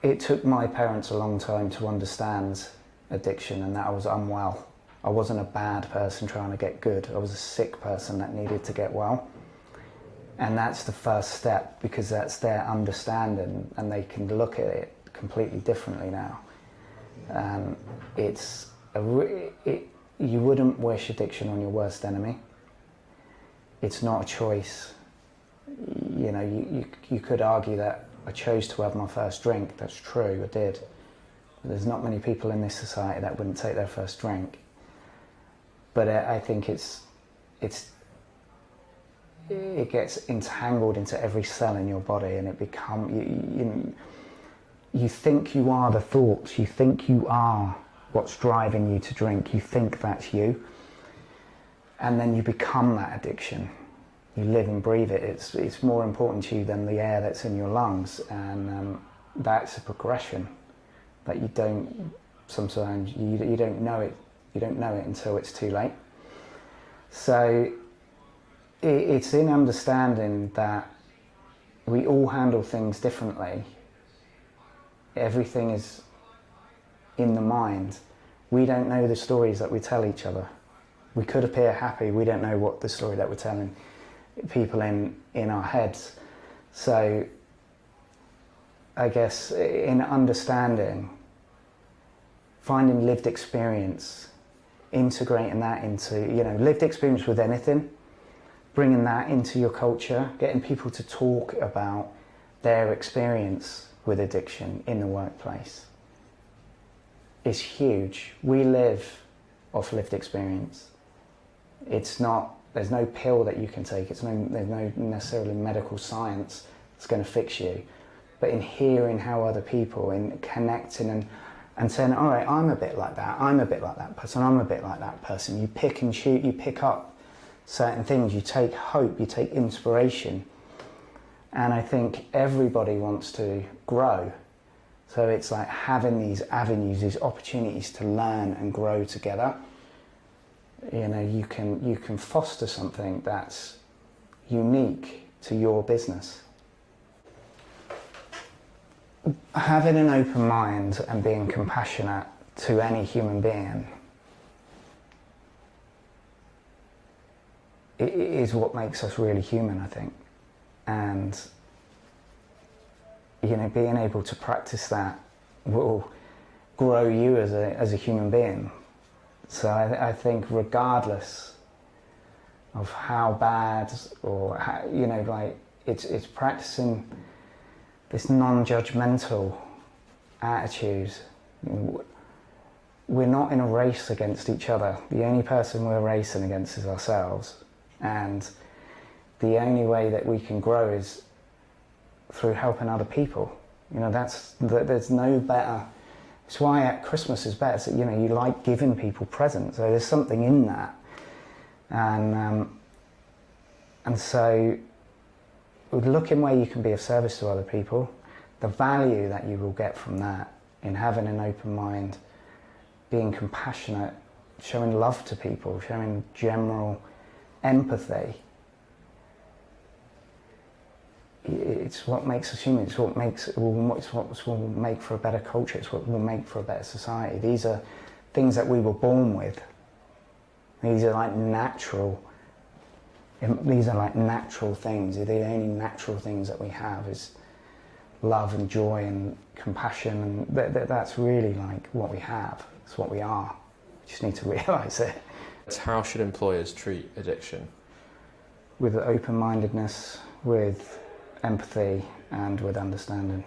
It took my parents a long time to understand addiction and that I was unwell. I wasn't a bad person trying to get good. I was a sick person that needed to get well. And that's the first step, because that's their understanding and they can look at it completely differently now. You wouldn't wish addiction on your worst enemy. It's not a choice. You know, you could argue that I chose to have my first drink. That's true, I did. There's not many people in this society that wouldn't take their first drink. But I think it gets entangled into every cell in your body, and it you think you are the thoughts, you think you are what's driving you to drink, you think that's you, and then you become that addiction. You live and breathe it. It's more important to you than the air that's in your lungs, and that's a progression that you don't, sometimes you don't know it. You don't know it until it's too late. So it's in understanding that we all handle things differently. Everything is in the mind. We don't know the stories that we tell each other. We could appear happy. We don't know what the story that we're telling people in our heads. So I guess in understanding, finding lived experience, integrating that into, lived experience with anything, bringing that into your culture, getting people to talk about their experience with addiction in the workplace is huge. We live off lived experience. There's no pill that you can take. There's no necessarily medical science that's going to fix you. But in hearing how other people, in connecting and saying, all right, I'm a bit like that, I'm a bit like that person, I'm a bit like that person. You pick and shoot, you pick up certain things, you take hope, you take inspiration. And I think everybody wants to grow. So it's like having these avenues, these opportunities to learn and grow together. You can foster something that's unique to your business. Having an open mind and being compassionate to any human being is what makes us really human, I think. And being able to practice that will grow you as a human being. So I think regardless of how bad or how, it's practicing this non-judgmental attitude. We're not in a race against each other. The only person we're racing against is ourselves. And the only way that we can grow is through helping other people. There's no better. It's why at Christmas is better. So, you like giving people presents. So there's something in that. And so looking where you can be of service to other people, the value that you will get from that, in having an open mind, being compassionate, showing love to people, showing general empathy. It's what makes us human. It's what will make for a better culture. It's what will make for a better society. These are things that we were born with. These are like natural. These are like natural things. The only natural things that we have is love and joy and compassion, and that's really like what we have. It's what we are. We just need to realise it. How should employers treat addiction? With open-mindedness, with empathy, and with understanding.